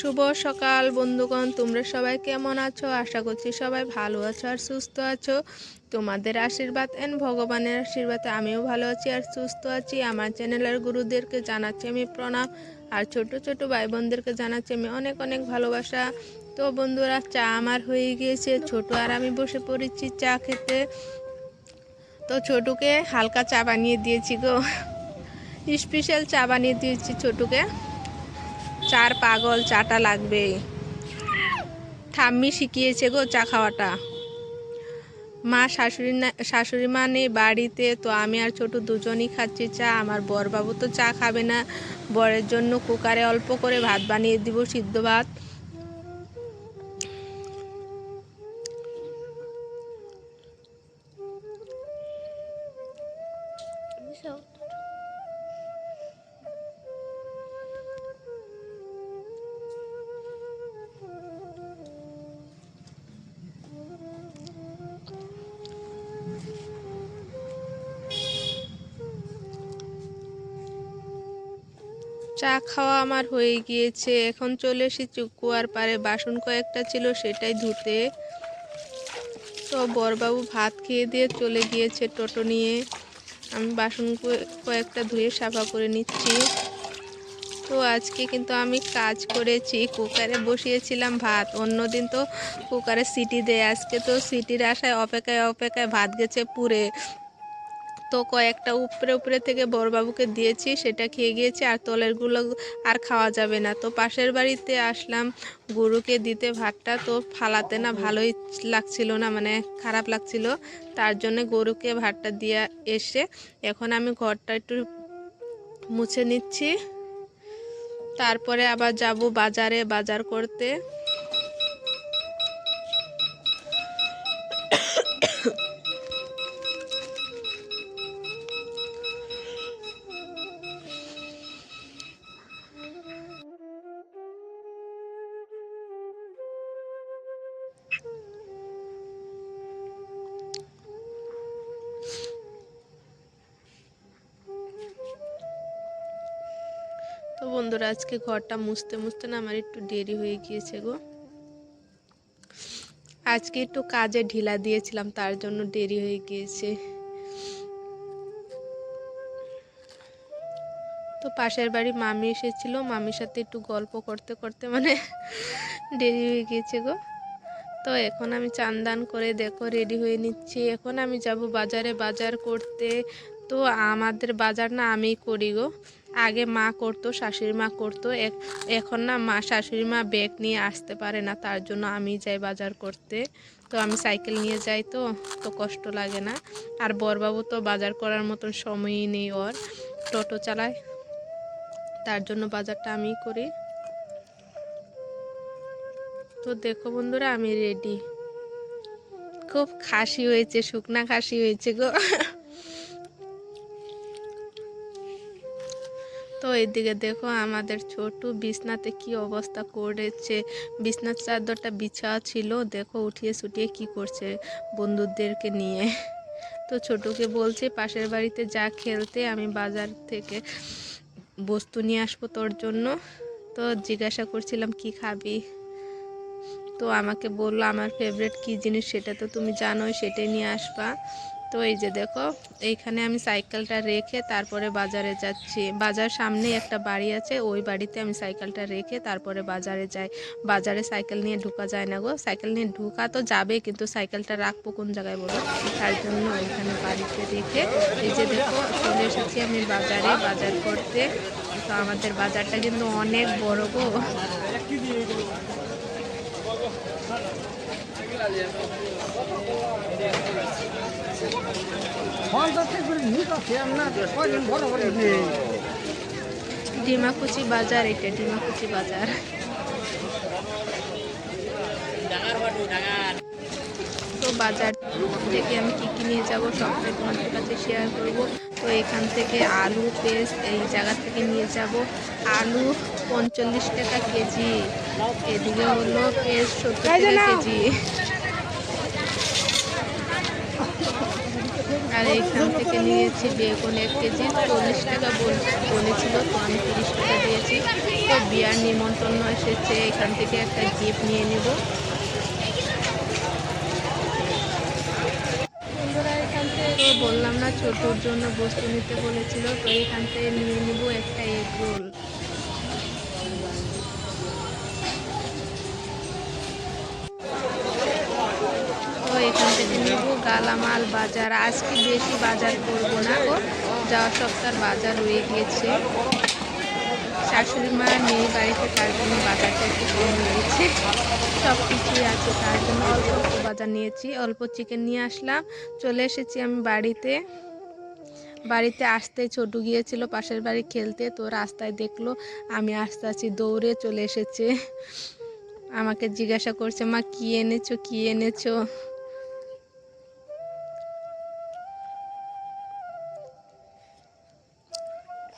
শুভ সকাল বন্ধুগণ, তোমরা সবাই কেমন আছো? আশা করছি সবাই ভালো আছো আর সুস্থ আছো। তোমাদের আশীর্বাদ এন্ড ভগবানের আশীর্বাদে আমিও ভালো আছি আর সুস্থ আছি। আমার চ্যানেলের গুরুদেরকে জানাচ্ছি আমি প্রণাম, আর ছোট ছোট ভাই বোনদেরকে জানাচ্ছি আমি অনেক অনেক ভালোবাসা। তো বন্ধুরা, চা আমার হয়ে গিয়েছে, ছোট আর আমি বসে পড়েছি চা খেতে। তো ছোটুকে হালকা চা বানিয়ে দিয়েছি গো, স্পেশাল চা বানিয়ে দিয়েছি ছোটুকে। চার পাগল, চাটা লাগবে। ঠাম্মি শিখিয়েছে গো চা খাওয়াটা। মা শাশুড়ি মা নেই বাড়িতে, তো আমি আর ছোট দুজনই খাচ্ছি চা। আমার বরবাবু তো চা খাবে না, বরের জন্য কুকারে অল্প করে ভাত বানিয়ে দিব, সিদ্ধ ভাত। চা খাওয়া আমার হয়ে গিয়েছে, এখন চলে এসেছি কুয়ার পাড়ে। বাসন কয়েকটা ছিল সেটাই ধুতে। তো বরবাবু ভাত খেয়ে দিয়ে চলে গিয়েছে টোটো নিয়ে। আমি বাসন কয়েকটা ধুয়ে সাফা করে নিচ্ছি। তো আজকে কিন্তু আমি কাজ করেছি, কুকারে বসিয়েছিলাম ভাত। অন্যদিন তো কুকারে সিটি দেয়, আজকে তো সিটির আশায় অপেক্ষায় অপেক্ষায় ভাত গেছে পুড়ে। তো কয়েকটা উপরে উপরে থেকে বড়বাবুকে দিয়েছি, সেটা খেয়ে গিয়েছে, আর তলেরগুলো আর খাওয়া যাবে না। তো পাশের বাড়িতে আসলাম গরুকে দিতে ভাতটা, তো ফালাতে না ভালোই লাগছিল না, মানে খারাপ লাগছিল। তার জন্য গরুকে ভাতটা দিয়ে এসে এখন আমি ঘরটা একটু মুছে নিচ্ছি। তারপরে আবার যাব বাজারে বাজার করতে। তো বন্ধুরা, আজকে ঘরটা মুছতে মুছতে না আমার একটু দেরি হয়ে গিয়েছে গো। আজকে একটু কাজে ঢিলা দিয়েছিলাম, তার জন্য দেরি হয়ে গিয়েছে। তো পাশের বাড়ি মামি এসেছিল, মামির সাথে একটু গল্প করতে করতে মানে দেরি হয়ে গিয়েছে গো। তো এখন আমি চান দান করে দেখো রেডি হয়ে নিচ্ছি। এখন আমি যাব বাজারে বাজার করতে। তো আমাদের বাজার না আমিই করি গো। আগে মা করতো, শাশুড়ি মা করতো, এখন না মা শাশুড়ি মা ব্যাগ নিয়ে আসতে পারে না, তার জন্য আমি যাই বাজার করতে। তো আমি সাইকেল নিয়ে যাই, তো তো কষ্ট লাগে না। আর বরবাবু তো বাজার করার মতন সময়ই নেই ওর, টোটো চালায়, তার জন্য বাজারটা আমিই করি। তো দেখো বন্ধুরা, আমি রেডি। খুব খাসি হয়েছে, শুকনা খাসি হয়েছে গো। তো এইদিকে দেখো আমাদের ছোট বিছনাতে কি অবস্থা করেছে। বিছনার চাদরটা বিছাওয়া ছিল, দেখো উঠিয়ে সুটিয়ে কি করছে বন্ধুদেরকে নিয়ে। তো ছোটকে বলছে পাশের বাড়িতে যা খেলতে, আমি বাজার থেকে বস্তু নিয়ে আসবো তোর জন্য। তো জিজ্ঞাসা করছিলাম কি খাবি, তো আমাকে বললো আমার ফেভারিট কী জিনিস সেটা তো তুমি জানোই, সেটাই নিয়ে আসবা। তো এই যে দেখো, এইখানে আমি সাইকেলটা রেখে তারপরে বাজারে যাচ্ছি। বাজার সামনে একটা বাড়ি আছে, ওই বাড়িতে আমি সাইকেলটা রেখে তারপরে বাজারে যাই। বাজারে সাইকেল নিয়ে ঢোকা যায় না গো। সাইকেল নিয়ে ঢোকা তো যাবে, কিন্তু সাইকেলটা রাখবো কোন জায়গায় বলো? তার জন্য ওইখানে বাড়িতে রেখে এই যে দেখো চলে এসেছি আমি বাজারে বাজার করতে। তো আমাদের বাজারটা কিন্তু অনেক বড় গো। ডিমাকুচি বাজার, এটা ডিমাকুচি বাজার। তো বাজার থেকে আমি কী কী নিয়ে যাবো সবটাই তোমাদের কাছে শেয়ার করব। তো এখান থেকে আলু পেস্ট এই জায়গা থেকে নিয়ে যাব। আলু 45 টাকা কেজি, এদিকে হলো পেস্ট 70 টাকা কেজি। আর আর এইখান থেকে নিয়েছি বেগুন 1 কেজি, 40 টাকা বলেছিল, তো আমি 30 টাকা দিয়েছি। তো বিয়ার নিমন্ত্রণ এসেছে, এখান থেকে একটা গিফট নিয়ে নেব। বন্ধুরা এখান থেকে বললাম না ছোটোর জন্য বস্তু নিতে বলেছিল, তো এখান থেকে নিয়ে নিব একটা এগ রোল। তো এখান থেকে নেব গালামাল বাজার। আজকে বেশি বাজার করবো না গো, যাওয়া সপ্তাহ বাজার রয়ে গিয়েছে। শাশুড়ি মা নেই বাড়িতে, তার জন্য বাজারটা একটু কম হয়েছে। সব কিছুই আছে, তার জন্য অল্প অল্প বাজার নিয়েছি। অল্প চিকেন নিয়ে আসলাম। চলে এসেছি আমি বাড়িতে আসতে ছোটু গিয়েছিল পাশের বাড়ি খেলতে, তো রাস্তায় দেখলো আমি আসতে আছি, দৌড়ে চলে এসেছে। আমাকে জিজ্ঞাসা করছে, মা কি এনেছো কি এনেছো।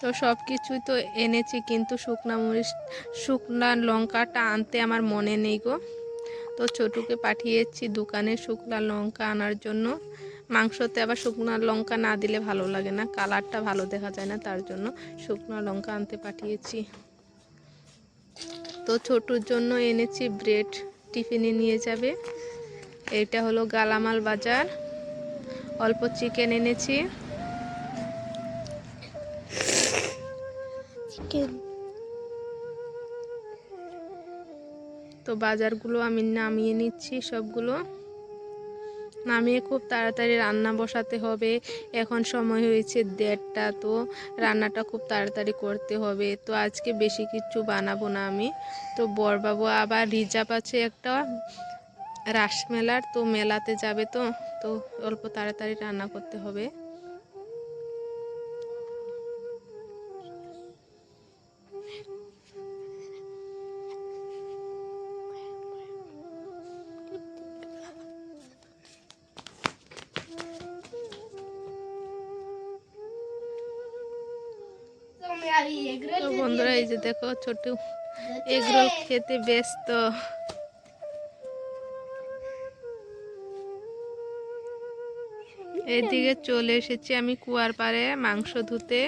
তো সব কিছুই তো এনেছি, কিন্তু শুকনা লঙ্কাটা আনতে আমার মনে নেই গো। তো ছোটুকে পাঠিয়েছি দোকানে শুকনা লঙ্কা আনার জন্য। মাংসতে আবার শুকনো লঙ্কা না দিলে ভালো লাগে না, কালারটা ভালো দেখা যায় না, তার জন্য শুকনো লঙ্কা আনতে পাঠিয়েছি। তো ছোটুর জন্য এনেছি ব্রেড, টিফিনে নিয়ে যাবে। এটা হলো গালামাল বাজার। অল্প চিকেন এনেছি। তো বাজারগুলো আমি নামিয়ে নিচ্ছি, সবগুলো নামিয়ে খুব তাড়াতাড়ি রান্না বসাতে হবে। এখন সময় হয়েছে 1:30, তো রান্নাটা খুব তাড়াতাড়ি করতে হবে। তো আজকে বেশি কিছু বানাবো না আমি। তো বড়বাবু আবার রিজার্ভ আছে একটা রাসমেলার, তো মেলাতে যাবে, তো অল্প তাড়াতাড়ি রান্না করতে হবে। তো বন্ধুরা এই যে দেখো ছোটু এগরোল খেতে ব্যস্ত। এদিকে চলে এসেছি আমি কুয়ার পাড়ে মাংস ধুতে।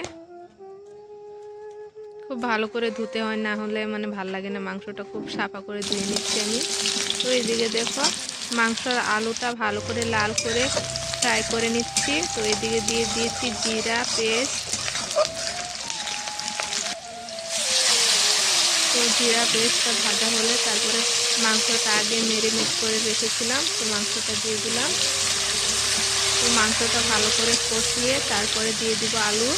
খুব ভালো করে ধুতে হয়, না হলে মানে ভাল লাগে না। মাংসটা খুব সাফা করে ধুয়ে নিচ্ছি আমি। তো এদিকে দেখো মাংসর আলুটা ভালো করে লাল করে ফ্রাই করে নিচ্ছি। তো এদিকে দিয়ে দিয়েছি জিরা পেস্ট। তো জিরা পেস্টটা ভাজা হলে তারপরে মাংসটা আগে মেরিনেট করে রেখেছিলাম, তো মাংসটা দিয়ে দিলাম। তো মাংসটা ভালো করে কষিয়ে তারপরে দিয়ে দিব আলু।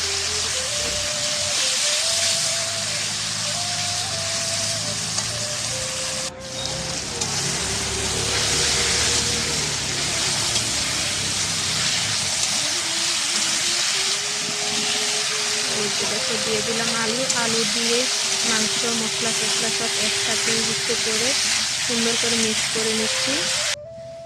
দেখো দিয়ে দিলাম আলু দিয়ে মাংস মশলা টশলা সব একসাথে মিক্স করে সুন্দর করে মিক্স করে নিচ্ছি।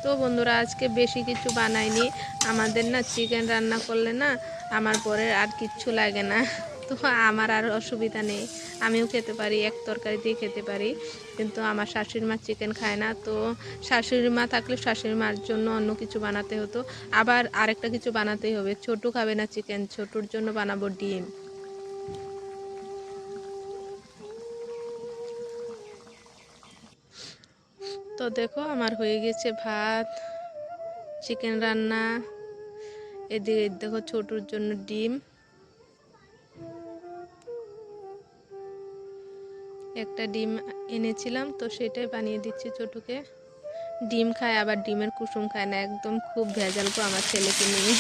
তো বন্ধুরা আজকে বেশি কিছু বানাইনি। আমাদের না চিকেন রান্না করলে না আমার পরে আর কিচ্ছু লাগে না, তো আমার আর অসুবিধা নেই, আমিও খেতে পারি, এক তরকারি দিয়ে খেতে পারি। কিন্তু আমার শাশুড়ি মা চিকেন খায় না, তো শাশুড়ি মা থাকলে শাশুড়ি মার জন্য অন্য কিছু বানাতে হতো। আবার আরেকটা কিছু বানাতেই হবে, ছোটু খাবে না চিকেন, ছোটুর জন্য বানাবো ডিম। তো দেখো আমার হয়ে গেছে ভাত, চিকেন রান্না। এদিকে দেখো ছোটুর জন্য ডিম, একটা ডিম এনেছিলাম, তো সেটাই বানিয়ে দিচ্ছি ছোটুকে। ডিম খায় আবার ডিমের কুসুম খায় না, একদম খুব ভেজাল গো আমার ছেলেকে নিয়ে।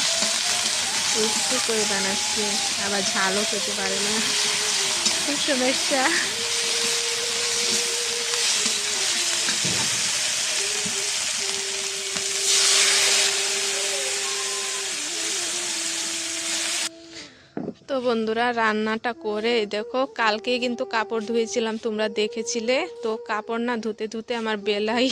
একটু করে বানাচ্ছি, আবার ঝালও খেতে পারে না, খুব সমস্যা। তো বন্ধুরা রান্নাটা করে দেখো, কালকে কিন্তু কাপড় ধুয়েছিলাম, তোমরা দেখেছিলে। তো কাপড় না ধুতে ধুতে আমার বেলাই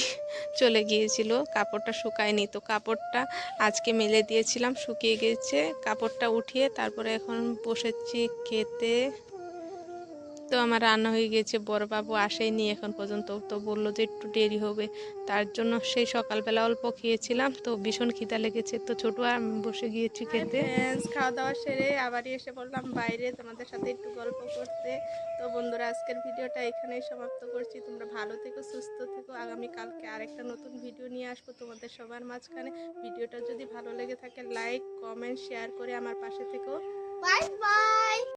চলে গিয়েছিল, কাপড়টা শুকায়নি। তো কাপড়টা আজকে মেলে দিয়েছিলাম, শুকিয়ে গেছে। কাপড়টা উঠিয়ে তারপরে এখন বসেছি খেতে। তো আমার রান্না হয়ে গেছে, বড়বাবু আসেনি এখন পর্যন্ত, তো বললো যে একটু দেরি হবে, তার জন্য সেই সকালবেলা অল্প খেয়েছিলাম, তো ভীষণ খিদা লেগেছে, তো ছোট আর আমি বসে গিয়েছি খেতে। খাওয়া দাওয়া সেরে আবারই এসে বললাম বাইরে তোমাদের সাথে একটু গল্প করতে। তো বন্ধুরা, আজকের ভিডিওটা এখানেই সমাপ্ত করছি। তোমরা ভালো থেকো, সুস্থ থেকো। আগামীকালকে আরেকটা নতুন ভিডিও নিয়ে আসবো তোমাদের সবার মাঝখানে। ভিডিওটা যদি ভালো লেগে থাকে লাইক কমেন্ট শেয়ার করে আমার পাশে থেকো। Bye bye.